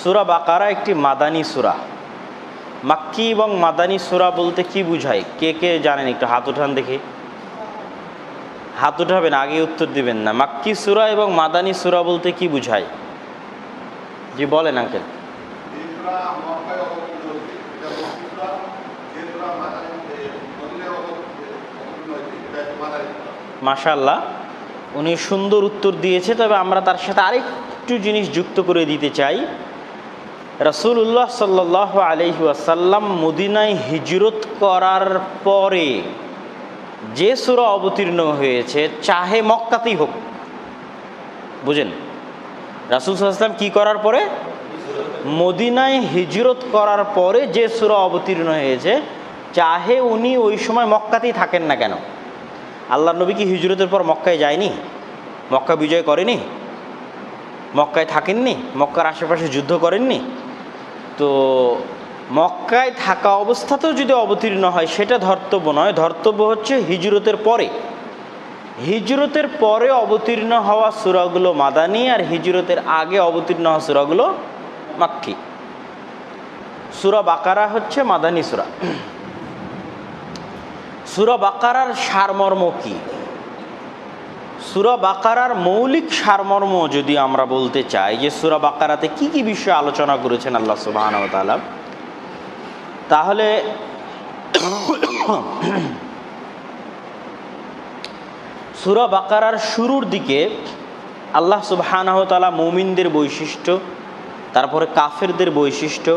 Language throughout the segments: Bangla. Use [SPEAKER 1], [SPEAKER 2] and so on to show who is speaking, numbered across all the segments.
[SPEAKER 1] সূরা বাকারা একটি মাদানী সূরা। মাক্কি এবং মাদানী সূরা বলতে কি বুঝায়? কে কে জানেন? একটু হাত উঠান দেখি। হাত উঠাবেন, আগে উত্তর দিবেন না। মাক্কি সূরা এবং মাদানী সূরা বলতে কি বুঝায়? জি বলেন আঙ্কেল। মাশাআল্লাহ, উনি সুন্দর উত্তর দিয়েছে। তবে আমরা তার সাথে আরেকটু জিনিস যুক্ত করে দিতে চাই। রাসূলুল্লাহ সাল্লাল্লাহু আলাইহি ওয়াসাল্লাম মদিনায় হিজরত করার পরে যে সূরা অবতীর্ণ হয়েছে, চাহে মক্কাতেই হোক, বুঝেন, রাসূল সাল্লাল্লাহু আলাইহি ওয়াসাল্লাম কি করার পরে? মদিনায় হিজরত করার পরে যে সূরা অবতীর্ণ হয়েছে, চাহে উনি ওই সময় মক্কাতেই থাকেন না কেন। আল্লাহ নবী কি হিজরতের পর মক্কায় যায়নি? মক্কা বিজয় করেনি? মক্কায় থাকেননি? মক্কার আশেপাশে যুদ্ধ করেননি? তো মক্কায় থাকা অবস্থাতেও যদি অবতীর্ণ হয় সেটা ধর্তব্য নয়। ধর্তব্য হচ্ছে হিজরতের পরে। হিজরতের পরে অবতীর্ণ হওয়া সূরাগুলো মাদানী, আর হিজরতের আগে অবতীর্ণ হওয়া সূরাগুলো মাক্কি। সূরা বাকারা হচ্ছে মাদানী সূরা। সূরা বাকারার সারমর্ম কি? সূরা বাকারার মৌলিক সারমর্ম যদি আমরা বলতে চাই যে সূরা বাকারাতে কি কি বিষয় আলোচনা করেছেন আল্লাহ সুবহানাহু ওয়া তাআলা, তাহলে সূরা বাকারার শুরুর দিকে আল্লাহ সুবহানাহু ওয়া তাআলা মুমিনদের বৈশিষ্ট্য, তারপরে কাফেরদের বৈশিষ্ট্য,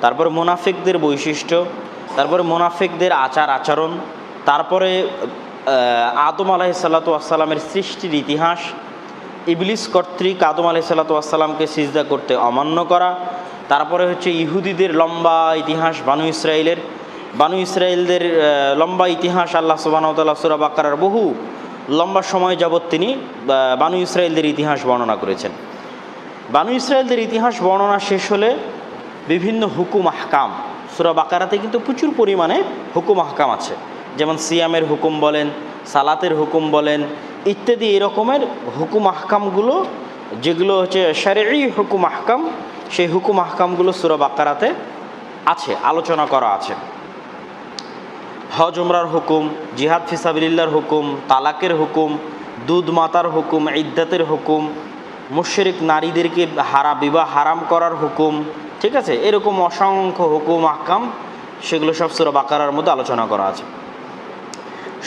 [SPEAKER 1] তারপরে মুনাফিকদের বৈশিষ্ট্য, তারপরে মুনাফিকদের আচার আচরণ, তারপরে আদম আলাইহিসসালাতু ওয়াসসালামের সৃষ্টির ইতিহাস, ইবলিস কর্তৃক আদম আলাইহিসসালাতু ওয়াসসালামকে সিজদা করতে অমান্য করা, তারপরে হচ্ছে ইহুদিদের লম্বা ইতিহাস, বানু ইসরাইলদের লম্বা ইতিহাস। আল্লাহ সুবহানাহু ওয়া তাআলা সূরা বাকারার বহু লম্বা সময় যাবৎ তিনি বানু ইসরাইলদের ইতিহাস বর্ণনা করেছেন। বানু ইসরাইলদের ইতিহাস বর্ণনা শেষ হলে বিভিন্ন হুকুম আহকাম, সূরা বাকারাতে কিন্তু প্রচুর পরিমাণে হুকুম আহকাম আছে, যেমন সিয়ামের হুকুম বলেন, সালাতের হুকুম বলেন, ইত্যাদি এরকমের হুকুম আহকামগুলো যেগুলো হচ্ছে শারঈ হুকুম আহকাম, সেই হুকুম আহকামগুলো সূরা বাকারাতে আছে, আলোচনা করা আছে। হজ উমরার হুকুম, জিহাদ ফিসাবিলিল্লাহর হুকুম, তালাকের হুকুম, দুধ মাতার হুকুম, ইদ্দাতের হুকুম, মুশরিক নারীদেরকে বিবাহ হারাম করার হুকুম, ঠিক আছে, এরকম অসংখ্য হুকুম আহকাম, সেগুলো সব সূরা বাকারার মধ্যে আলোচনা করা আছে।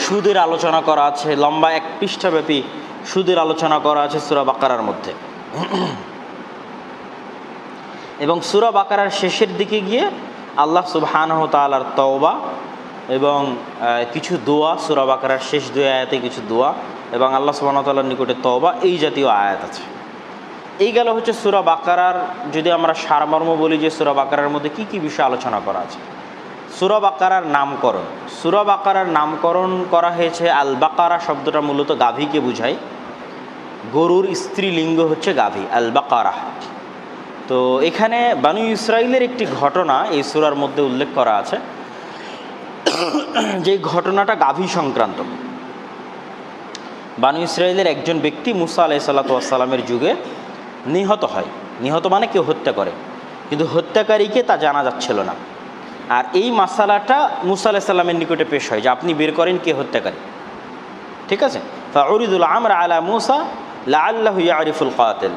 [SPEAKER 1] সুদের আলোচনা করা আছে, লম্বা 1 পৃষ্ঠাব্যাপী সুদের আলোচনা করা আছে সূরা বাকারার মধ্যে। এবং সূরা বাকারার শেষের দিকে গিয়ে আল্লাহ সুবহানাহু ওয়া তাআলার তওবা এবং কিছু দোয়া, সূরা বাকারার শেষ 2 আয়াতে কিছু দোয়া এবং আল্লাহ সুবহানাহু ওয়া তাআলার নিকটে তওবা, এই জাতীয় আয়াত আছে। এই গেল হচ্ছে সূরা বাকারার, যদি আমরা সারমর্ম বলি যে সূরা বাকারার মধ্যে কি কি বিষয় আলোচনা করা আছে। সূরা বাকারার নামকরণ, সূরা বাকারার নামকরণ করা হয়েছে আল বাকারা শব্দটা মূলত গাভীকে বোঝায়, গরুর স্ত্রীলিঙ্গ হচ্ছে গাভী, আল বাকারা। তো এখানে বানু ইসরাইলের একটি ঘটনা এই সূরার মধ্যে উল্লেখ করা আছে, যে ঘটনাটা গাভী সংক্রান্ত। বানু ইসরাইলের একজন ব্যক্তি মুসা আলাইহিসসালাতু ওয়াসসালামের যুগে নিহত হয়। নিহত মানে কেউ হত্যা করে, কিন্তু হত্যাকারীকে তা জানা যাচ্ছিল না। আর এই মাসালাটা মুসা আলাইহিস সালামের নিকটে পেশ হয় যে আপনি বের করেন কে হত্যাকারী, ঠিক আছে। ফাউরিদুল আমর আলা মুসা লাআল্লাহু ইয়ারিফুল কাতিল,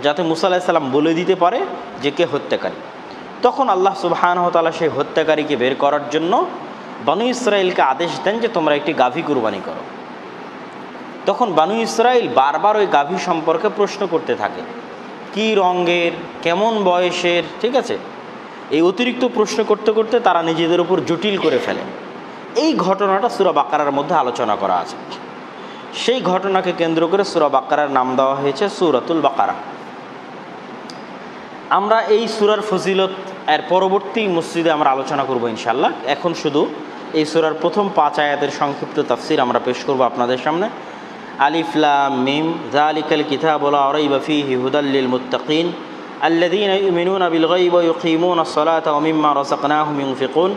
[SPEAKER 1] যাতে মুসা আলাইহিস সালাম বলে দিতে পারে যে কে হত্যাকারী। তখন আল্লাহ সুবহানাহু ওয়া তাআলা সেই হত্যাকারীকে বের করার জন্য বানু ইসরাইলকে আদেশ দেন যে তোমরা একটি গাভী কুরবানি করো। তখন বানু ইসরাইল বারবার ওই গাভী সম্পর্কে প্রশ্ন করতে থাকে, কি রঙের, কেমন বয়সের, ঠিক আছে। এই অতিরিক্ত প্রশ্ন করতে করতে তারা নিজেদের উপর জটিল করে ফেলে। এই ঘটনাটা সূরা বাকারার মধ্যে আলোচনা করা আছে। সেই ঘটনাকে কেন্দ্র করে সূরা বাকারার নাম দেওয়া হয়েছে সূরাতুল বাকারা। আমরা এই সূরার ফজিলত এর পরবর্তী মসজিদে আমরা আলোচনা করব ইনশাআল্লাহ। এখন শুধু এই সূরার প্রথম 5 আয়াতের সংক্ষিপ্ত তাফসীর আমরা পেশ করব আপনাদের সামনে। আলিফ লাম মিম যালিকাল কিতাবু লা রাইবা ফীহি হুদাল লিল মুত্তাকিন الذين يؤمنون بالغيب ويقيمون الصلاة ومما رزقناهم ينفقون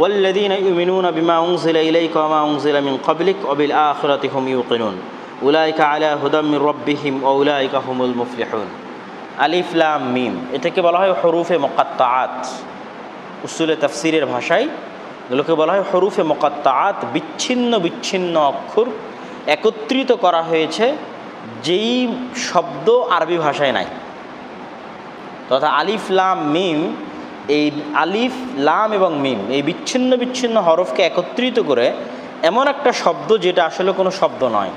[SPEAKER 1] والذين يؤمنون بما أنزل إليك وما أنزل من قبلك وبالآخرة هم يوقنون أولئك على هدى من ربهم وأولئك هم المفلحون। আলিফ লাম মিম, এটাকে বলা হয় হরুফে মুকাত্তাআত। উসুলে তাফসিরের ভাষায় এগুলোকে বলা হয় হরুফে মুকাত্তাআত, বিচ্ছিন্ন বিচ্ছিন্ন অক্ষর একত্রিত করা হয়েছে যেই শব্দ আরবি ভাষায় নাই। তথা আলিফ লাম মিম, এই আলিফ লাম এবং মিম এই বিচ্ছিন্ন বিচ্ছিন্ন হরফকে একত্রিত করে এমন একটা শব্দ যেটা আসলে কোনো শব্দ নয়,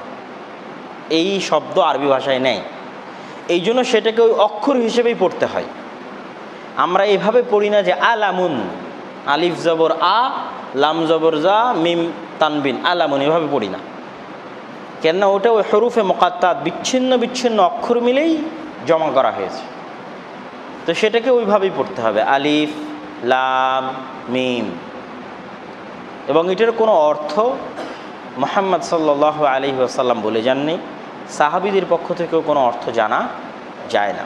[SPEAKER 1] এই শব্দ আরবি ভাষায় নেই। এই জন্য সেটাকে ওই অক্ষর হিসেবেই পড়তে হয়। আমরা এভাবে পড়ি না যে আলামুন, আলিফ জবর আ, লাম জবর জা, মিম তানবিন, আলামুন, এভাবে পড়ি না। কেননা ওটা ওই হরুফে মুকাত্তাআত বিচ্ছিন্ন বিচ্ছিন্ন অক্ষর মিলেই জমা করা হয়েছে, তো সেটাকে ওইভাবেই পড়তে হবে, আলিফ লাম মিম। এবং এটার কোনো অর্থ মুহাম্মদ সাল্লাল্লাহু আলাইহি ওয়াসাল্লাম বলে যাননি, সাহাবীদের পক্ষ থেকেও কোনো অর্থ জানা যায় না।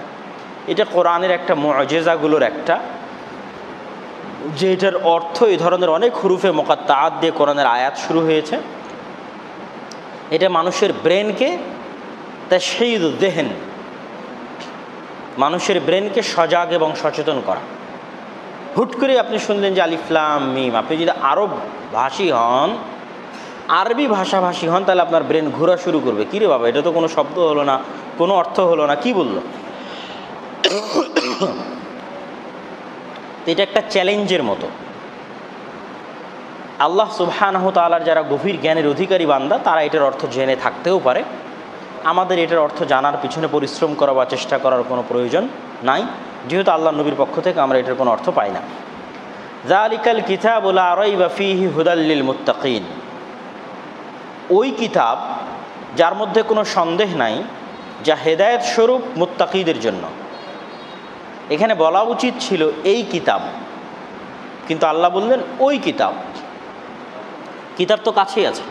[SPEAKER 1] এটা কোরআনের একটা মুআজিজাগুলোর একটা, যে এটার অর্থ এই ধরনের অনেক হুরুফে মুকাত্তাআত দিয়ে কোরআনের আয়াত শুরু হয়েছে। এটা মানুষের ব্রেনকে তাশহীদুদ দেহন, মানুষের ব্রেনকে সজাগ এবং সচেতন করা। হুট করে আপনি শুনলেন যে আলিফ লাম মিম, আপনি যদি আরব ভাষী হন, আরবি ভাষাভাষী হন, তাহলে আপনার ব্রেন ঘোরা শুরু করবে, কী রে বাবা, এটা তো কোনো শব্দ হলো না, কোনো অর্থ হলো না, কি বললো। এটা একটা চ্যালেঞ্জের মতো। আল্লাহ সুবহানাহু ওয়া তাআলার যারা গভীর জ্ঞানের অধিকারী বান্দা, তারা এটার অর্থ জেনে থাকতেও পারে। আমাদের এটার অর্থ জানার পিছনে পরিশ্রম করা বা চেষ্টা করার কোনো প্রয়োজন নাই, যেহেতু আল্লাহ নবীর পক্ষ থেকে আমরা এটার কোনো অর্থ পাই না। যালিকাল কিতাবু লা রাইবা ফীহি হুদাল লিল মুত্তাকিন, ওই কিতাব যার মধ্যে কোনো সন্দেহ নাই, যা হেদায়েত স্বরূপ মুত্তাকিদের জন্য। এখানে বলা উচিত ছিল এই কিতাব, কিন্তু আল্লাহ বললেন ওই কিতাব। কিতাব তো কাছেই আছে,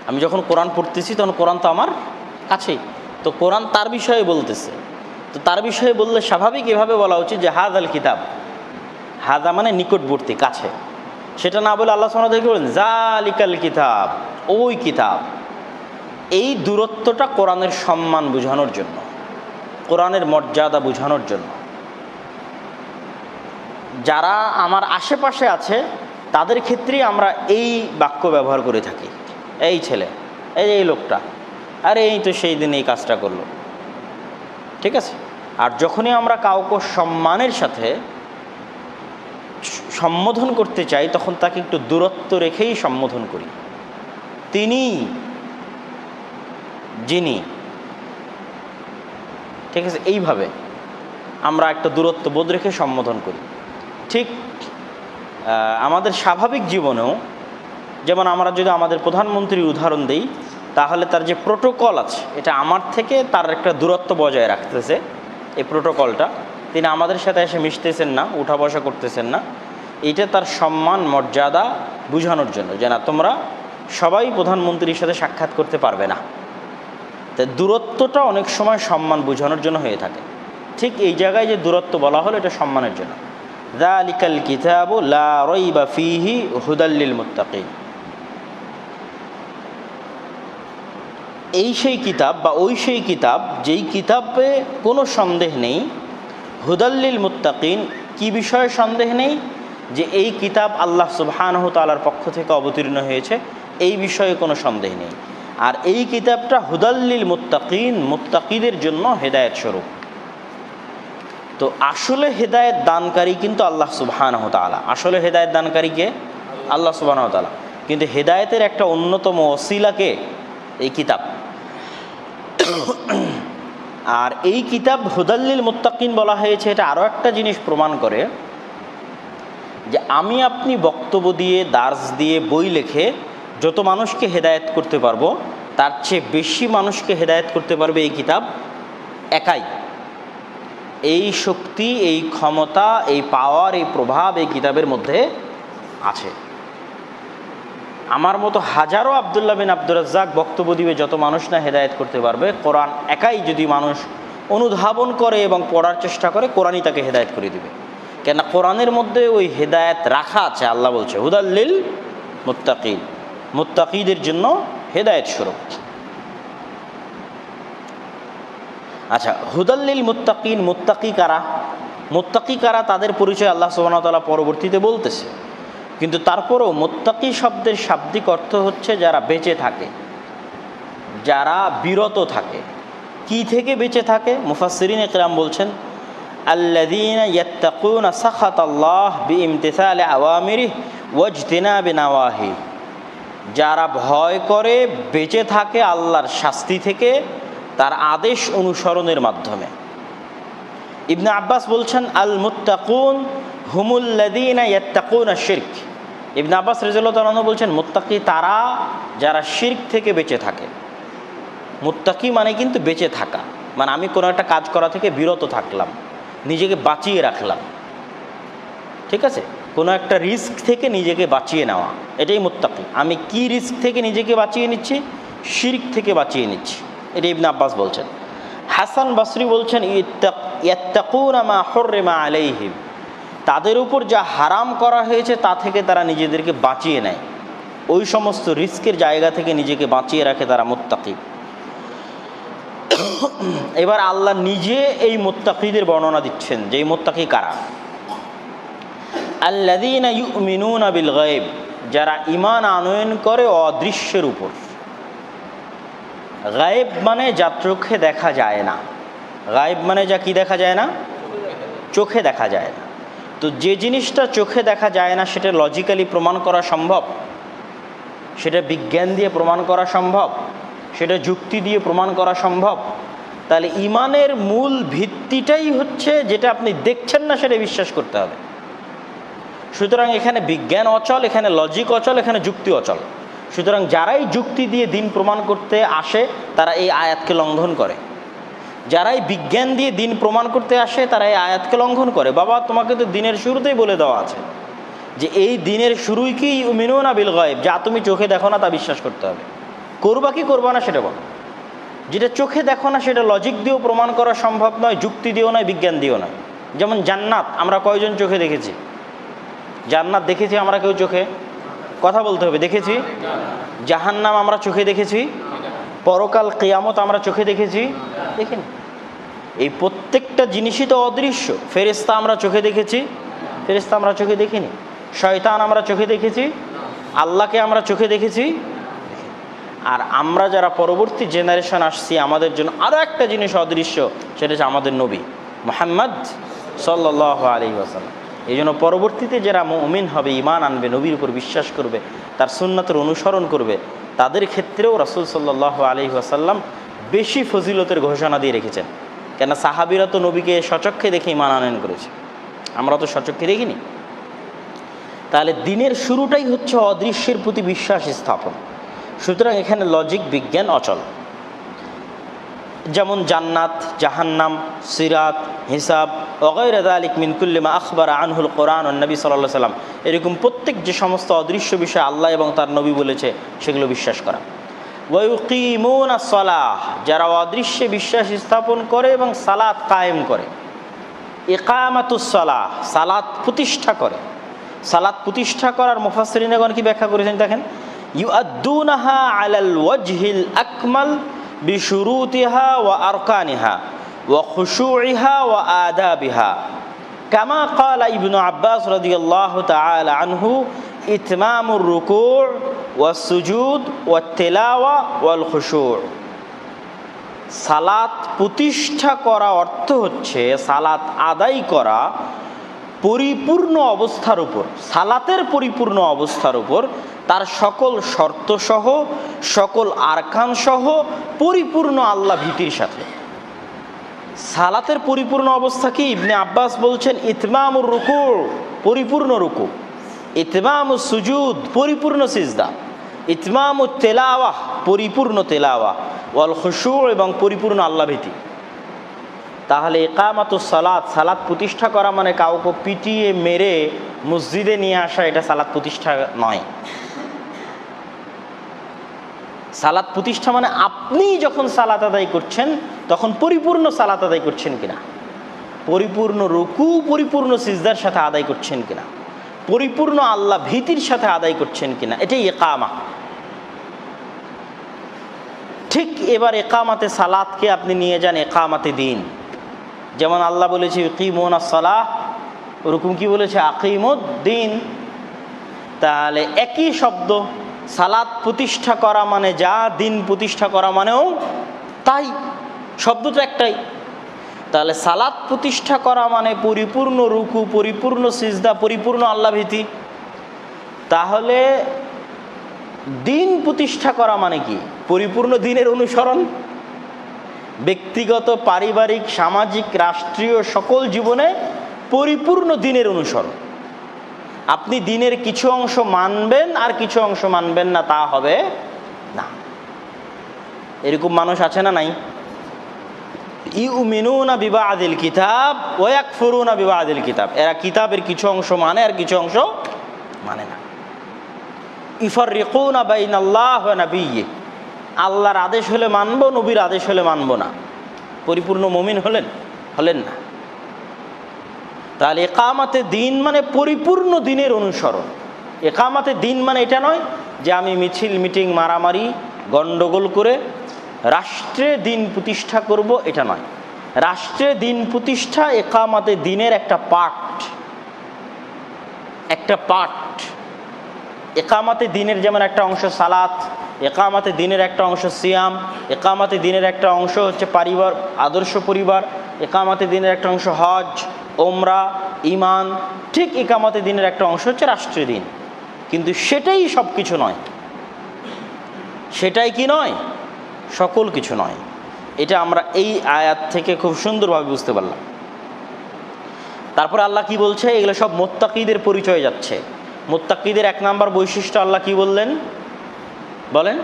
[SPEAKER 1] আমি যখন কোরআন পড়তেছি তখন কোরআন তো আমার কাছেই, তো কোরআন তার বিষয়ে বলতেছে, তো তার বিষয়ে বললে স্বাভাবিক এভাবে বলা উচিত যে হাযাল কিতাব, হাযা মানে নিকটবর্তী, কাছে। সেটা না বলে আল্লাহ সুবহানাহু ওয়া তাআলা বলেন যালিকাল কিতাব, ওই কিতাব। এই দূরত্বটা কোরআনের সম্মান বোঝানোর জন্য, কোরআনের মর্যাদা বোঝানোর জন্য। যারা আমার আশেপাশে আছে তাদের ক্ষেত্রেই আমরা এই বাক্য ব্যবহার করে থাকি, এই ছেলে, এই লোকটা, আরে এই তো সেই দিন এই কাজটা করলো, ঠিক আছে। আর যখনই আমরা কাউকে সম্মানের সাথে সম্বোধন করতে চাই, তখন তাকে একটু দূরত্ব রেখেই সম্বোধন করি, তিনি, যিনি, ঠিক আছে, এইভাবে আমরা একটা দূরত্ব বোধ রেখে সম্বোধন করি। ঠিক আমাদের স্বাভাবিক জীবনেও, যেমন আমরা যদি আমাদের প্রধানমন্ত্রীর উদাহরণ দিই, তাহলে তার যে প্রোটোকল আছে, এটা আমার থেকে তার একটা দূরত্ব বজায় রাখতেছে। এই প্রোটোকলটা, তিনি আমাদের সাথে এসে মিশতেছেন না, উঠা বসা করতেছেন না, এটা তার সম্মান মর্যাদা বোঝানোর জন্য, যে না, তোমরা সবাই প্রধানমন্ত্রীর সাথে সাক্ষাৎ করতে পারবে না। তাই দূরত্বটা অনেক সময় সম্মান বোঝানোর জন্য হয়ে থাকে। ঠিক এই জায়গায় যে দূরত্ব বলা হলো, এটা সম্মানের জন্য। যালিকাল কিতাবু লা রাইবা ফীহি হুদাল লিল মুত্তাকিন, এই সেই কিতাব বা ওই সেই কিতাব যেই কিতাবে কোনো সন্দেহ নেই। হুদাল লিল মুত্তাকিন, কি বিষয়ে সন্দেহ নেই? যে এই কিতাব আল্লাহ সুবহানাহু ওয়া তাআলার পক্ষ থেকে অবতীর্ণ হয়েছে, এই বিষয়ে কোনো সন্দেহ নেই। আর এই কিতাবটা হুদাল লিল মুত্তাকিন, মুত্তাকিদের জন্য হেদায়েত স্বরূপ। তো আসলে হেদায়েত দানকারী কিন্তু আল্লাহ সুবহানাহু ওয়া তাআলা, আসলে হেদায়েত দানকারী কে? আল্লাহ সুবহানাহু ওয়া তাআলা। কিন্তু হেদায়েতের একটা অন্যতম ওসিলা কে? এই কিতাব। আর এই কিতাব হুদাল লিল মুত্তাকিন বলা হয়েছে, এটা আরও একটা জিনিস প্রমাণ করে যে আমি আপনি বক্তব্য দিয়ে, দার্স দিয়ে, বই লিখে যত মানুষকে হেদায়েত করতে পারবো, তার চেয়ে বেশি মানুষকে হেদায়েত করতে পারবে এই কিতাব একাই। এই শক্তি, এই ক্ষমতা, এই পাওয়ার, এই প্রভাব এই কিতাবের মধ্যে আছে। আমার মতো হাজারো আব্দুল্লাহ বিন আব্দুর রাজ্জাক বক্তব্য দিবে, যত মানুষ না হেদায়েত করতে পারবে, কোরআন একাই যদি মানুষ অনুধাবন করে এবং পড়ার চেষ্টা করে, কোরআনই তাকে হেদায়েত করে দিবে। কেন? কোরআনের মধ্যে ওই হেদায়েত রাখা আছে। আল্লাহ বলছে হুদাল লিল মুত্তাকিন, মুত্তাকিদের জন্য হেদায়েত স্বরূপ। আচ্ছা, হুদাল্লিল মুত্তাকিন, মুত্তাকি কারা? মুত্তাকি কারা তাদের পরিচয় আল্লাহ সুবহানাহু ওয়া তাআলা পরবর্তীতে বলতেছে, কিন্তু তারপরেও মুত্তাকি শব্দের শাব্দিক অর্থ হচ্ছে যারা বেঁচে থাকে, যারা বিরত থাকে। কি থেকে বেঁচে থাকে? মুফাসসিরিন ইকরাম বলছেন আল্লাযীনা ইয়াত্তাকুনা সাখাতাল্লাহ বিইমতিসালি আওয়ামিরিহি ওয়াজতিনাবি নাওয়াহিহি, যারা ভয় করে বেঁচে থাকে আল্লাহর শাস্তি থেকে তার আদেশ অনুসরণের মাধ্যমে। ইবনে আব্বাস বলছেন আল মুত্তাকুন হুমুল্লাযীনা ইয়াত্তাকুনা শিরক। ইবনে আব্বাস রাদিয়াল্লাহু তাআলা আনহু বলছেন মুত্তাকি তারা যারা শিরক থেকে বেঁচে থাকে। মুত্তাকি মানে কিন্তু বেঁচে থাকা, মানে আমি কোনো একটা কাজ করা থেকে বিরত থাকলাম, নিজেকে বাঁচিয়ে রাখলাম, ঠিক আছে? কোনো একটা রিস্ক থেকে নিজেকে বাঁচিয়ে নেওয়া, এটাই মুত্তাকি। আমি কি রিস্ক থেকে নিজেকে বাঁচিয়ে নিচ্ছি? শিরক থেকে বাঁচিয়ে নিচ্ছি, এটা ইবনে আব্বাস বলছেন। হাসান বসরি বলছেন ইয়াত্তাকুনা মা হুররিমা আলাইহিম, তাদের উপর যা হারাম করা হয়েছে তা থেকে তারা নিজেদেরকে বাঁচিয়ে নেয়, ওই সমস্ত রিস্কের জায়গা থেকে নিজেকে বাঁচিয়ে রাখে তারা মুত্তাকি। এবার আল্লাহ নিজে এই মুত্তাকিদের বর্ণনা দিচ্ছেন যে এই মুত্তাকি কারা। আল্লাযীনা ইউমিনুনা বিল গায়ব, যারা ঈমান আনয়ন করে অদৃশ্যের উপর। গায়েব মানে যা চোখে দেখা যায় না, গায়েব মানে যা কি দেখা যায় না? চোখে দেখা যায় না। তো যে জিনিসটা চোখে দেখা যায় না সেটা লজিক্যালি প্রমাণ করা সম্ভব, সেটা বিজ্ঞান দিয়ে প্রমাণ করা সম্ভব, সেটা যুক্তি দিয়ে প্রমাণ করা সম্ভব। তাহলে ঈমানের মূল ভিত্তিটাই হচ্ছে যেটা আপনি দেখছেন না সেটা বিশ্বাস করতে হবে। সুতরাং এখানে বিজ্ঞান অচল, এখানে লজিক অচল, এখানে যুক্তি অচল। সুতরাং যারাই যুক্তি দিয়ে দিন প্রমাণ করতে আসে তারা এই আয়াতকে লঙ্ঘন করে, যারাই বিজ্ঞান দিয়ে দিন প্রমাণ করতে আসে তারা এই আয়াতকে লঙ্ঘন করে। বাবা, তোমাকে তো দিনের শুরুতেই বলে দেওয়া আছে যে এই দিনের শুরুই কি ইউমিনুনা বিল গায়ব, যা তুমি চোখে দেখো না তা বিশ্বাস করতে হবে। করবা কি করবা না সেটা বলো। যেটা চোখে দেখো না সেটা লজিক দিয়েও প্রমাণ করা সম্ভব নয়, যুক্তি দিয়েও নয়, বিজ্ঞান দিয়েও নয়। যেমন জান্নাত আমরা কয়জন চোখে দেখেছি? জান্নাত দেখেছি আমরা কেউ চোখে? কথা বলতে হবে, দেখেছি? জাহান্নাম আমরা চোখে দেখেছি? পরকাল কিয়ামত আমরা চোখে দেখেছি? দেখিনি। এই প্রত্যেকটা জিনিসই তো অদৃশ্য। ফেরেশতা আমরা চোখে দেখেছি? ফেরেশতা আমরা চোখে দেখিনি। শয়তান আমরা চোখে দেখেছি? আল্লাহকে আমরা চোখে দেখেছি? আর আমরা যারা পরবর্তী জেনারেশন আসছি আমাদের জন্য আরও একটা জিনিস অদৃশ্য, সেটা হচ্ছে আমাদের নবী মুহাম্মদ সাল্লাল্লাহু আলাইহি ওয়াসাল্লাম। এই জন্য পরবর্তীতে যারা মুমিন হবে, ঈমান আনবে, নবীর উপর বিশ্বাস করবে, তার সুন্নাতের অনুসরণ করবে, তাদের ক্ষেত্রেও রাসূল সাল্লাল্লাহু আলাইহি ওয়াসাল্লাম বেশি ফজিলতের ঘোষণা দিয়ে রেখেছেন। কেন? সাহাবীরা তো নবীকে সচক্ষে দেখে ঈমান আনয়ন করেছে, আমরা তো সচক্ষে দেখিনি। তাহলে দিনের শুরুটাই হচ্ছে অদৃশ্যের প্রতি বিশ্বাস স্থাপন। সুতরাং এখানে লজিক বিজ্ঞান অচল। যেমন জান্নাত, জাহান্নাম, সিরাত, হিসাব, ওয়াগাইরা যালিক মিন কুল্লি মা আখবারা আনহুল কোরআন ওয়ান নবী সাল্লাল্লাহু আলাইহি ওয়াসাল্লাম, এরকম প্রত্যেক যে সমস্ত অদৃশ্য বিষয় আল্লাহ এবং তার নবী বলেছে সেগুলো বিশ্বাস করা। ওয়া ইউকিমুনাস সালাহ, যারা অদৃশ্যে বিশ্বাস স্থাপন করে এবং সালাত কায়েম করে। ইকামাতুস সালাহ, সালাত প্রতিষ্ঠা করে। সালাত প্রতিষ্ঠা করার মুফাসসিরিনগণ কি ব্যাখ্যা করেছেন দেখেন, ইউআদ্দুনাহা আলাল ওয়াজহিল আকমাল বিশুরুতিহা ওয়া আরকানিহা ওয়া খুশুইহা ওয়া আদাবিহা কামা ক্বালা ইবনু আব্বাস রাদিয়াল্লাহু তাআলা আনহু ইতমামুর রুকু' ওয়াস সুজুদ ওয়াত তিলাওয়া ওয়াল খুশু'। সালাত প্রতিষ্ঠা করা অর্থ হচ্ছে সালাত আদায় করা পরিপূর্ণ অবস্থার উপর, সালাতের পরিপূর্ণ অবস্থার উপর, তার সকল শর্তসহ, সকল আরকানসহ পরিপূর্ণ আল্লাহ ভীতির সাথে। সালাতের পরিপূর্ণ অবস্থা কি? ইবনে আব্বাস বলছেন ইতমামুর রুকু', পরিপূর্ণ রুকু, ইতমামুস সুজুদ, পরিপূর্ণ সিজদা, ইতমামুত তিলাওয়াহ, পরিপূর্ণ তিলাওয়া, ওয়াল খুশু', এবং পরিপূর্ণ আল্লাহ ভীতি। তাহলে ইকামাতুস সালাত, সালাত প্রতিষ্ঠা করা মানে কাউকে পিটিয়ে মেরে মসজিদে নিয়ে আসা, এটা সালাত প্রতিষ্ঠা নয়। সালাত প্রতিষ্ঠা মানে আপনি যখন সালাত আদায় করছেন তখন পরিপূর্ণ সালাত আদায় করছেন কিনা, পরিপূর্ণ রুকু, পরিপূর্ণ সিজদার সাথে আদায় করছেন কিনা, পরিপূর্ণ আল্লাহ ভীতির সাথে আদায় করছেন কিনা, এটাই ইকামা। ঠিক এবার একামাতে সালাতকে আপনি নিয়ে যান একামাতে দিন। যেমন আল্লাহ বলেছে ইকিমুনাস সালাহ, ওরকম কি বলেছে আকিমুদ্দিন। তাহলে একই শব্দ, সালাত প্রতিষ্ঠা করা মানে যা, দিন প্রতিষ্ঠা করা মানেও তাই, শব্দ তো একটাই। তাহলে সালাত প্রতিষ্ঠা করা মানে পরিপূর্ণ রুকু, পরিপূর্ণ সিজদা, পরিপূর্ণ আল্লাহভীতি। তাহলে দিন প্রতিষ্ঠা করা মানে কি? পরিপূর্ণ দিনের অনুসরণ। ব্যক্তিগত, পারিবারিক, সামাজিক, রাষ্ট্রীয় সকল জীবনে পরিপূর্ণ দিনের অনুসরণ। আপনি দিনের কিছু অংশ মানবেন আর কিছু অংশ মানবেন না, তা হবে না। এরকম মানুষ আছে না নাই? ইউমিনুনা বিবাদিল কিতাব ওয়া ইয়াকফুরুনা বিবাদিল কিতাব, এরা কিতাবের কিছু অংশ মানে আর কিছু অংশ মানে না। ইফাররিকুনা বাইনাল্লাহ ওয়া নাবিয়্যি, আল্লাহর আদেশ হলে মানব, নবীর আদেশ হলে মানব না। পরিপূর্ণ মুমিন হলেন না। তাহলে একামাতে দিন মানে পরিপূর্ণ দিনের অনুসরণ। একামাতে দিন মানে এটা নয় যে আমি মিছিল, মিটিং, মারামারি, গণ্ডগোল করে রাষ্ট্রে দিন প্রতিষ্ঠা করব, এটা নয়। রাষ্ট্রে দিন প্রতিষ্ঠা একামাতে দিনের একটা পার্ট। একামাতে দিনের যেমন একটা অংশ সালাত, একামাতে দিনের একটা অংশ সিয়াম, একামাতে দিনের একটা অংশ হচ্ছে পরিবার, আদর্শ পরিবার, একামাতে দিনের একটা অংশ হজ, ওমরা, ঈমান। ঠিক একামাতে দিনের একটা অংশ হচ্ছে রাষ্ট্রীয় দিন। কিন্তু সেটাই সব কিছু নয়। সেটাই কি নয়? সকল কিছু নয়। এটা আমরা এই আয়াত থেকে খুব সুন্দরভাবে বুঝতে পারলাম। তারপরে আল্লাহ কি বলছে? এগুলো সব মুত্তাকিদের পরিচয় যাচ্ছে। মুত্তাকিদের এক নাম্বার বৈশিষ্ট্য আল্লাহ কি বললেন? বলেন।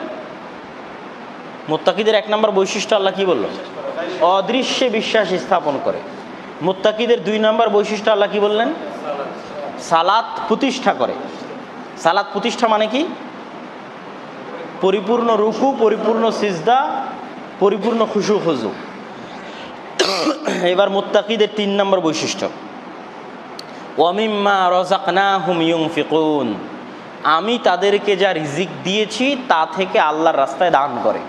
[SPEAKER 1] মুত্তাকিদের এক নাম্বার বৈশিষ্ট্য আল্লাহ কি বলল? অদৃশ্যে বিশ্বাস স্থাপন করে। মুত্তাকিদের দুই নাম্বার বৈশিষ্ট্য আল্লাহ কি বললেন? সালাত প্রতিষ্ঠা করে। সালাত প্রতিষ্ঠা মানে কি? পরিপূর্ণ রুকু, পরিপূর্ণ সিজদা, পরিপূর্ণ খুশু খুজু। এবার মুত্তাকিদের তিন নম্বর বৈশিষ্ট্য, ওয়ামিম্মা রাযাকনাহুম ইউনফিকুন, আমি তাদেরকে যা রিজিক দিয়েছি তা থেকে আল্লাহর রাস্তায় দান করে।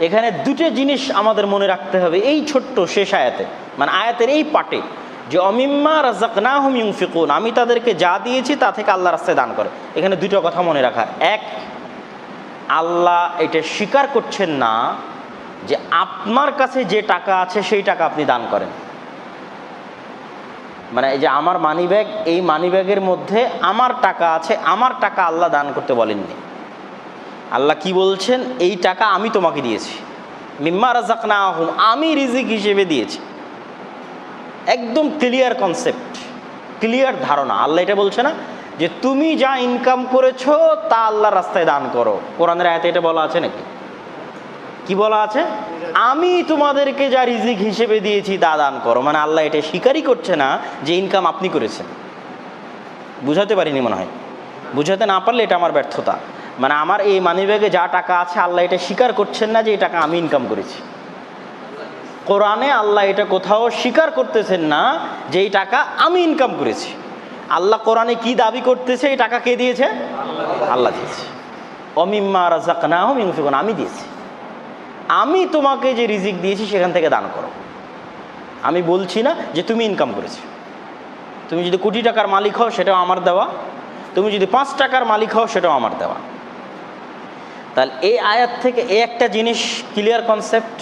[SPEAKER 1] এখানে দুটো জিনিস আমাদের মনে রাখতে হবে এই ছোট্ট শেষ আয়াতে, মানে আয়াতের এই পাটে, যে অমিম্মা রাযাকনাহুম ইউনফিকুন, আমি তাদেরকে যা দিয়েছি তা থেকে আল্লাহর রাস্তায় দান করে। এখানে দুটো কথা মনে রাখার। এক, আল্লাহ এটা স্বীকার করছেন না যে আপনার কাছে যে টাকা আছে সেই টাকা আপনি দান করেন। মানে এই যে আমার মানি ব্যাগ, এই মানি ব্যাগের মধ্যে আমার টাকা আছে, আমার টাকা আল্লাহ দান করতে বলেননি। আল্লাহ কি বলছেন? এই টাকা আমি তোমাকে দিয়েছি, মিম্মা রাযাকনাহুম, আমি রিজিক হিসেবে দিয়েছি। একদম ক্লিয়ার কনসেপ্ট, ক্লিয়ার ধারণা। আল্লাহ এটা বলছে না যে তুমি যা ইনকাম করেছো তা আল্লাহর রাস্তায় দান করো। কোরআনের আয়াতে এটা বলা আছে নাকি? কি বলা আছে? আমি তোমাদেরকে যা রিজিক হিসেবে দিয়েছি তা দান করো। মানে আল্লাহ এটা স্বীকারই করছে না যে ইনকাম আপনি করেছেন। বুঝাতে পারিনি মনে হয়। বুঝাতে না পারলে এটা আমার ব্যর্থতা। মানে আমার এই মানিব্যাগে যা টাকা আছে আল্লাহ এটা স্বীকার করছেন না যে এই টাকা আমি ইনকাম করেছি। কোরআনে আল্লাহ এটা কোথাও স্বীকার করতেছেন না যে এই টাকা আমি ইনকাম করেছি। আল্লাহ কোরআনে কি দাবি করতেছে? এই টাকা কে দিয়েছে? আল্লাহ দিয়েছে। অমিম্মা রাযাকনাহুম ইউনফিকুন, আমি দিয়েছি। আমি তোমাকে যে রিজিক দিয়েছি সেখান থেকে দান করো। আমি বলছি না যে তুমি ইনকাম করেছো। তুমি যদি কোটি টাকার মালিক হও সেটাও আমার দেওয়া, তুমি যদি 5 টাকার মালিক হও সেটাও আমার দেওয়া। তাহলে এই আয়াত থেকে এই একটা জিনিস ক্লিয়ার কনসেপ্ট।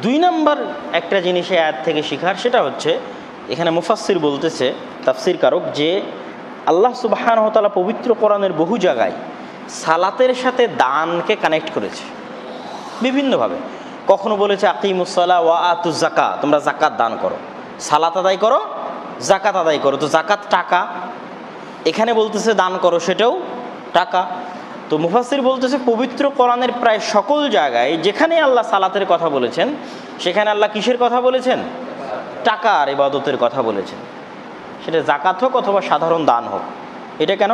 [SPEAKER 1] দুই নাম্বার একটা জিনিস এই আয়াত থেকে শিখার, সেটা হচ্ছে এখানে মুফাসসির বলতেছে, তাফসির কারক, যে আল্লাহ সুবহানাহু ওয়া তাআলা পবিত্র কোরআনের বহু জায়গায় সালাতের সাথে দানকে কানেক্ট করেছে বিভিন্নভাবে। কখনো বলেছে আকিমুস সালাহ ওয়া আতুজ যাকাত, তোমরা যাকাত দান করো। সালাত আদায় করো, যাকাত আদায় করো। তো যাকাত টাকা, এখানে বলতেছে দান করো, সেটাও টাকা। তো মুফাসসির বলতেছে পবিত্র কোরআনের প্রায় সকল জায়গায় যেখানে আল্লাহ সালাতের কথা বলেছেন সেখানে আল্লাহ কিসের কথা বলেছেন? টাকার ইবাদতের কথা বলেছেন। সেটা যাকাত হোক অথবা সাধারণ দান হোক। এটা কেন?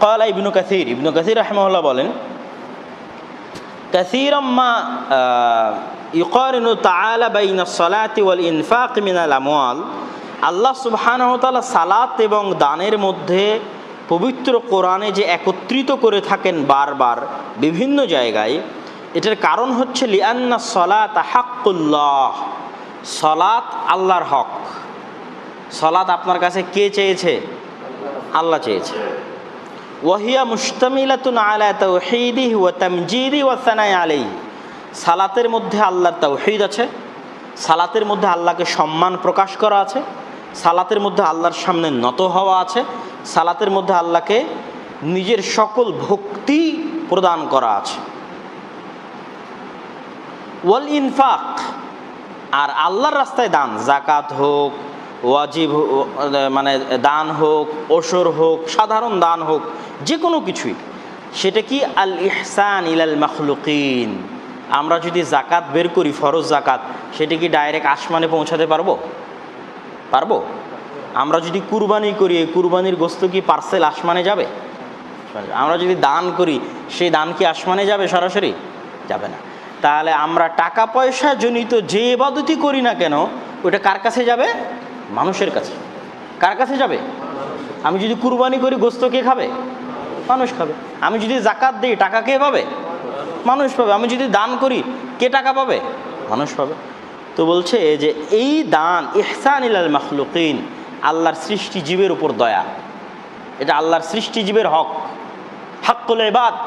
[SPEAKER 1] ক্বালা ইবনু কাসির রাহিমাহুল্লাহ বলেন, কাসীরাম মা ইউকারিনু তাআলা বাইনাস সালাতি ওয়াল ইনফাক মিনাল আমওয়াল, আল্লাহ সুবহানাহু ওয়া তাআলা সালাত এবং দানের মধ্যে পবিত্র কোরআনে যে একত্রিত করে থাকেন বারবার বিভিন্ন জায়গায়, এটার কারণ হচ্ছে লিআন্না সলাত হাক্কুল্লাহ, সলাত আল্লাহর হক। সলাত আপনার কাছে কে চেয়েছে? আল্লাহ চেয়েছে। ওয়াহিয়া মুশতামিলাতুন আলা তাওহীদিহি ওয়া তামজিদি ওয়া সানাই আলাইহি, সালাতের মধ্যে আল্লাহর তাওহীদ আছে, সালাতের মধ্যে আল্লাহকে সম্মান প্রকাশ করা আছে, সালাতের মধ্যে আল্লাহর সামনে নত হওয়া আছে, সালাতের মধ্যে আল্লাহকে নিজের সকল ভক্তি প্রদান করা আছে। ওয়াল ইনফাক, আর আল্লাহর রাস্তায় দান, জাকাত হোক, ওয়াজিব মানে দান হোক, ওসর হোক, সাধারণ দান হোক, যে কোনো কিছুই, সেটা কি আল ইহসান ইলাল মাখলুকিন। আমরা যদি জাকাত বের করি, ফরজ জাকাত, সেটা কি ডাইরেক্ট আসমানে পৌঁছাতে পারবো? আমরা যদি কুরবানি করি, এই কুরবানির গোস্ত কি পার্সেল আসমানে যাবে? আমরা যদি দান করি, সেই দান কি আসমানে যাবে? সরাসরি যাবে না। তাহলে আমরা টাকা পয়সা জনিত যে ইবাদতই করি না কেন, ওটা কার কাছে যাবে? মানুষের কাছে। কার কাছে যাবে? আমি যদি কুরবানি করি, গোস্ত কে খাবে? মানুষ খাবে। আমি যদি জাকাত দিই, টাকা কে পাবে? মানুষ পাবে। আমি যদি দান করি, কে টাকা পাবে? মানুষ পাবে। তো বলছে যে এই দান ইহসান ইলাল মাখলুকিন, আল্লাহর সৃষ্টি জীবের উপর দয়া, এটা আল্লাহর সৃষ্টি জীবের হক, হাক্কুল ইবাদ।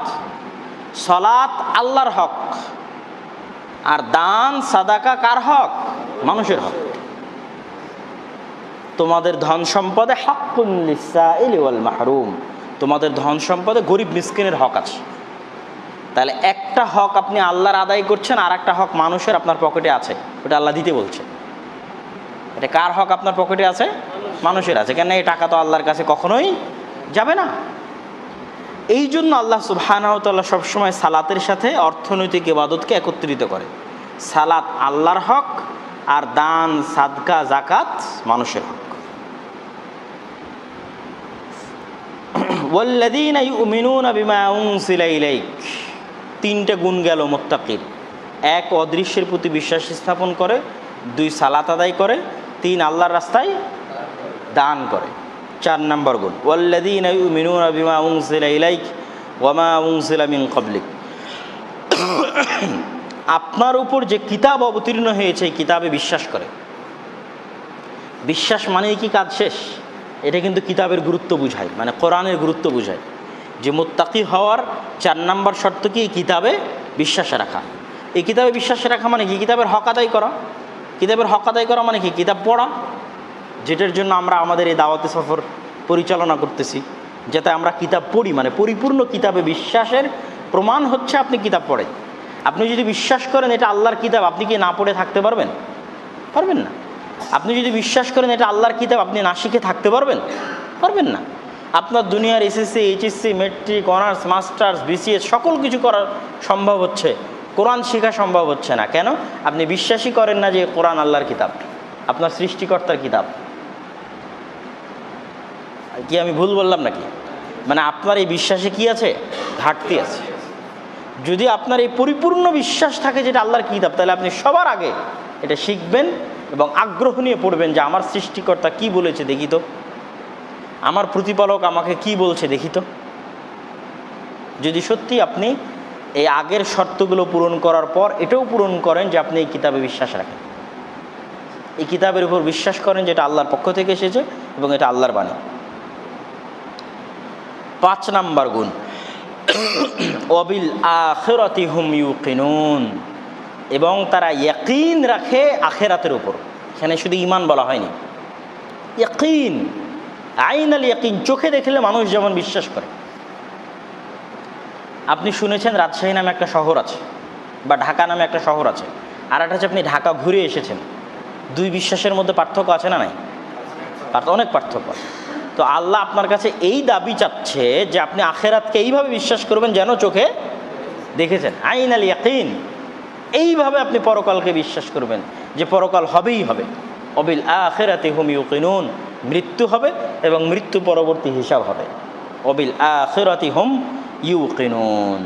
[SPEAKER 1] সালাত আল্লাহর হক, আর দান সাদাকা কার হক? মানুষের হক। তোমাদের ধন সম্পদে হাক্কুন লিসাইলি ওয়াল মাহরুম, তোমাদের ধন সম্পদে গরিব মিসকিনের হক আছে। তাহলে একটা হক আপনি আল্লাহর আদায় করছেন, আর একটা হক মানুষের আপনার পকেটে আছে, ওটা আল্লাহ দিতে বলছে। এটা কার হক আপনার পকেটে আছে? মানুষের আছে। কেন? এই টাকা তো আল্লাহর কাছে কখনোই যাবে না। এই জন্য আল্লাহ সুবহানাহু ওয়া তাআলা সবসময় সালাতের সাথে অর্থনৈতিক ইবাদতকে একত্রিত করে। সালাত আল্লাহর হক, আর দান সাদকা জাকাত মানুষের হক। ওয়াল্লাযীনা ইউমিনুনা বিমা উনজিলা ইলাইক, তিনটা গুণ গেল মুত্তাকির। এক, অদৃশ্যের প্রতি বিশ্বাস স্থাপন করে। দুই, সালাত আদায় করে। তিন, আল্লাহর রাস্তায় দান করে। 4 নম্বর গুণ, ওয়াল্লাযীনা ইউমিনুনা বিমা উনজিলা ইলাইক ওয়া মা উনজিলা মিন ক্বাবলিক, আপনার উপর যে কিতাব অবতীর্ণ হয়েছে এই কিতাবে বিশ্বাস করে। বিশ্বাস মানেই কি কাজ শেষ? এটা কিন্তু কিতাবের গুরুত্ব বুঝায়, মানে কোরআনের গুরুত্ব বুঝায় যে মুত্তাকি হওয়ার 4 নম্বর শর্ত কি? এই কিতাবে বিশ্বাস রাখা। এই কিতাবে বিশ্বাস রাখা মানে কি? কিতাবের হক আদায় করা। কিতাবের হক আদায় করা মানে কি? কিতাব পড়া, যেটার জন্য আমরা আমাদের এই দাওয়াতি সফর পরিচালনা করতেছি, যাতে আমরা কিতাব পড়ি। মানে পরিপূর্ণ কিতাবে বিশ্বাসের প্রমাণ হচ্ছে আপনি কিতাব পড়েন। আপনি যদি বিশ্বাস করেন এটা আল্লাহর কিতাব, আপনি কি না পড়ে থাকতে পারবেন? পারবেন না। আপনি যদি বিশ্বাস করেন এটা আল্লাহর কিতাব, আপনি না শিখে থাকতে পারবেন? পারবেন না। আপনার দুনিয়ার SSC, HSC, metric, honours, masters, BCS সকল কিছু করা সম্ভব হচ্ছে, কোরআন শেখা সম্ভব হচ্ছে না। কেন? আপনি বিশ্বাসই করেন না যে কোরআন আল্লাহর কিতাব, আপনার সৃষ্টিকর্তার কিতাব। কি আমি ভুল বললাম নাকি? মানে আপনার এই বিশ্বাসে কি আছে? ঘাটতি আছে। যদি আপনার এই পরিপূর্ণ বিশ্বাস থাকে যেটা আল্লাহর কিতাব, তাহলে আপনি সবার আগে এটা শিখবেন এবং আগ্রহ নিয়ে পড়বেন যে আমার সৃষ্টিকর্তা কি বলেছে দেখি তো, আমার প্রতিপালক আমাকে কি বলছে দেখি তো। যদি সত্যি আপনি এই আগের শর্তগুলো পূরণ করার পর এটাও পূরণ করেন যে আপনি এই কিতাবে বিশ্বাস রাখেন, এই কিতাবের উপর বিশ্বাস করেন যেটা আল্লাহর পক্ষ থেকে এসেছে এবং এটা আল্লাহর বাণী। 5 নম্বর গুণ, ওয়াবিল আখিরাতি হুম ইউকিনুন, এবং তারা ইয়াকিন রাখে আখিরাতের উপর। এখানে শুধু ঈমান বলা হয়নি, ইয়াকিন, আইনাল ইয়াকিন, চোখে দেখলে মানুষ যেমন বিশ্বাস করে। আপনি শুনেছেন রাজশাহী নামে একটা শহর আছে, বা ঢাকা নামে একটা শহর আছে, আর একটা হচ্ছে আপনি ঢাকা ঘুরে এসেছেন। দুই বিশ্বাসের মধ্যে পার্থক্য আছে না নাই? অনেক পার্থক্য। তো আল্লাহ আপনার কাছে এই দাবি চাচ্ছে যে আপনি আখিরাতকে এইভাবে বিশ্বাস করবেন যেন চোখে দেখেছেন, আইনাল ইয়াকিন। এইভাবে আপনি পরকালকে বিশ্বাস করবেন যে পরকাল হবেই হবে। অবিল আখিরাতি হুম ইউকিনুন, মৃত্যু হবে এবং মৃত্যু পরবর্তী হিসাব হবে। অবিল আখিরাতি হুম ইউকিনুন।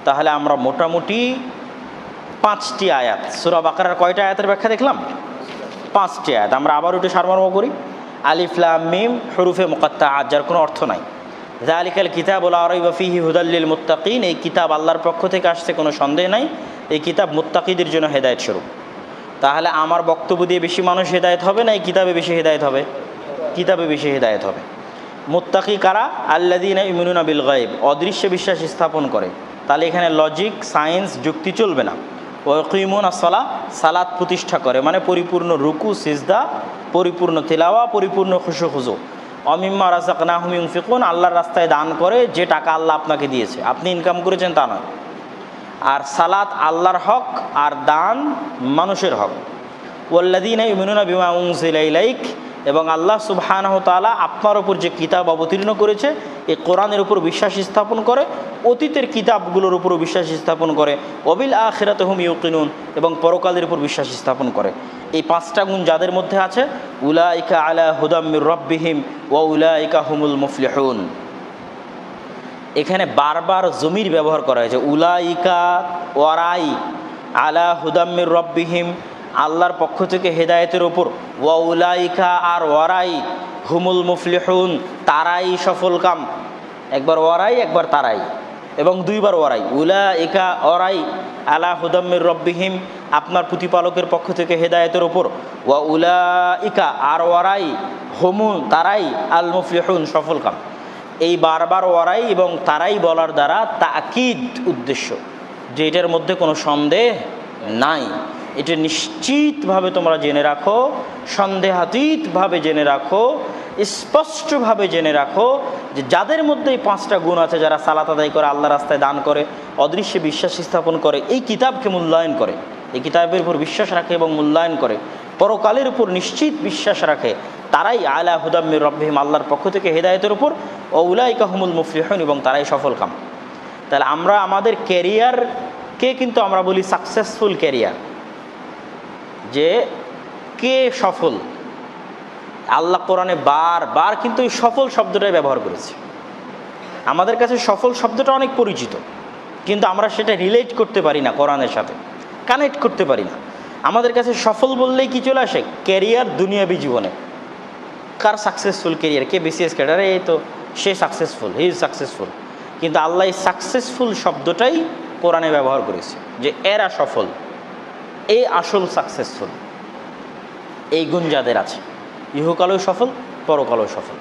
[SPEAKER 1] তাহলে আমরা মোটামুটি 5টি আয়াত, সূরা বাকারার কয়টা আয়াতের ব্যাখ্যা দেখলাম? 5টি আয়াত। আমরা আবার ওটা সারমর্ম করি। আলিফ লাম মিম হুরুফে মুকাত্তাআত, যার কোনো অর্থ নাই। যালিকাল কিতাবুল লা রাইবা ফীহি হুদাল লিল মুত্তাকিন, এই কিতাব আল্লাহর পক্ষ থেকে আসছে, কোনো সন্দেহ নাই, এই কিতাব মুত্তাকিদের জন্য হেদায়েত স্বরূপ। তাহলে আমার বক্তব্য দিয়ে বেশি মানুষ হেদায়েত হবে না এই কিতাবে বেশি হেদায়েত হবে? কিতাবে বেশি হেদায়েত হবে। মুত্তাকি কারা? আল্লাযীনা ইউমিনুনা বিল গায়ব, অদৃশ্যে বিশ্বাস স্থাপন করে। তাহলে এখানে লজিক, সায়েন্স, যুক্তি চলবে না। ওয়া ইয়াকিমুনাস সালাহ, সালাত প্রতিষ্ঠা করে, মানে পরিপূর্ণ রুকু সিজদা, পরিপূর্ণ তিলাওয়া, পরিপূর্ণ খুশু খুজু। অমিম্মা রাযাকনাহুম ইউনফিকুন, আল্লাহর রাস্তায় দান করে, যে টাকা আল্লাহ আপনাকে দিয়েছে, আপনি ইনকাম করেছেন তা নয়। আর সালাত আল্লাহর হক, আর দান মানুষের হক। ওয়াল্লাযীনা ইউমিনুনা বিমা উনজিলা ইলাইক, এবং আল্লাহ সুবহানাহু ওয়া তাআলা আপনার উপর যে কিতাব অবতীর্ণ করেছে এই কোরআনের উপর বিশ্বাস স্থাপন করে, অতীতের কিতাবগুলোর উপরও বিশ্বাস স্থাপন করে। ওয়াবিল আখিরাতি হুম ইউকিনুন, এবং পরকালের উপর বিশ্বাস স্থাপন করে। এই পাঁচটা গুণ যাদের মধ্যে আছে, উলাইকা আলা হুদাম মির রাব্বিহিম ওয়া উলাইকা হুমুল মুফলিহুন। এখানে বারবার জমির ব্যবহার করা হয়েছে, উলাইকা ওয়ারাই, আলা হুদাম মির রাব্বিহিম, আল্লাহর পক্ষ থেকে হেদায়েতের ওপর, ওয়া উলাইকা আর ওয়ারাই, হুমুল মুফলিহুন, তারাই সফলকাম। একবার ওয়ারাই, একবার তারাই, এবং দুইবার ওয়ারাই। উলাইকা ওয়ারাই আলা হুদাম মির রাব্বিহিম, আপনার প্রতিপালকের পক্ষ থেকে হেদায়েতের ওপর, ওয়া উলাইকা আর ওয়ারাই, হুমুল তারাই, আল মুফলিহুন সফলকাম। এই বারবার ওয়ারাই এবং তারাই বলার দ্বারা তাকিদ উদ্দেশ্য, যে এটার মধ্যে কোনো সন্দেহ নাই, এটা নিশ্চিতভাবে তোমরা জেনে রাখো, সন্দেহাতীতভাবে জেনে রাখো, স্পষ্টভাবে জেনে রাখো যে যাদের মধ্যে এই পাঁচটা গুণ আছে, যারা সালাত আদায় করে, আল্লাহ রাস্তায় দান করে, অদৃশ্যে বিশ্বাস স্থাপন করে, এই কিতাবকে মূল্যায়ন করে, এই কিতাবের উপর বিশ্বাস রাখে এবং মূল্যায়ন করে, পরকালের উপর নিশ্চিত বিশ্বাস রাখে, তারাই আলা হুদাম মির রাব্বিহিম, আল্লাহর পক্ষ থেকে হেদায়েতের উপর, ও উলাইকা হুমুল মুফলিহুন, এবং তারাই সফলকাম। তাহলে আমরা আমাদের ক্যারিয়ারকে কিন্তু আমরা বলি সাকসেসফুল ক্যারিয়ার, যে কে সফল। আল্লাহ কোরআনে বারবার কিন্তু এই সফল শব্দটাই ব্যবহার করেছে। আমাদের কাছে সফল শব্দটা অনেক পরিচিত, কিন্তু আমরা সেটা রিলেট করতে পারি না, কোরআনের সাথে কানেক্ট করতে পারি না। আমাদের কাছে সফল বললেই কি চলে আসে? ক্যারিয়ার, দুনিয়াবী জীবনে কার সাকসেসফুল ক্যারিয়ার, কে বিসিএস ক্যাডার, এই তো সে সাকসেসফুল, হি ইজ সাকসেসফুল। কিন্তু আল্লাহ এই সাকসেসফুল শব্দটাই কোরআনে ব্যবহার করেছে, যে এরা সফল, এই আসল সাকসেসফুল। এই গুণ যাদের আছে, ইহকালেও সফল, পরকালেও সফল।